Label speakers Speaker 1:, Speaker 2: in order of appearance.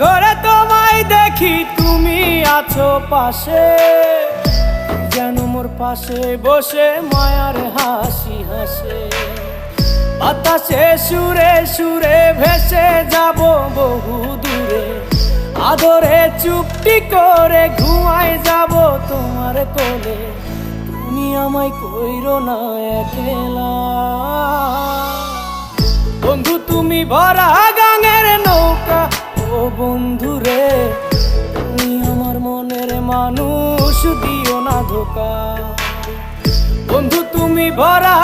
Speaker 1: ঘরে তোমায় দেখি তুমি আছো পাশে, যেন মোর পাশে বসে মায়ার হাসি হাসে। বাতাসে সুরে সুরে ভেসে যাব বহু দূরে, আদরে চুপটি করে ঘুমায় যাব তোমার কোলে। তুমি আমায় কইরো না একলা বন্ধু, তুমি ভরা গাঙের নৌকা। ও বন্ধু রে, তুমি আমার মনের মানুষ, দিও না ধোকা। বন্ধু তুমি ভরা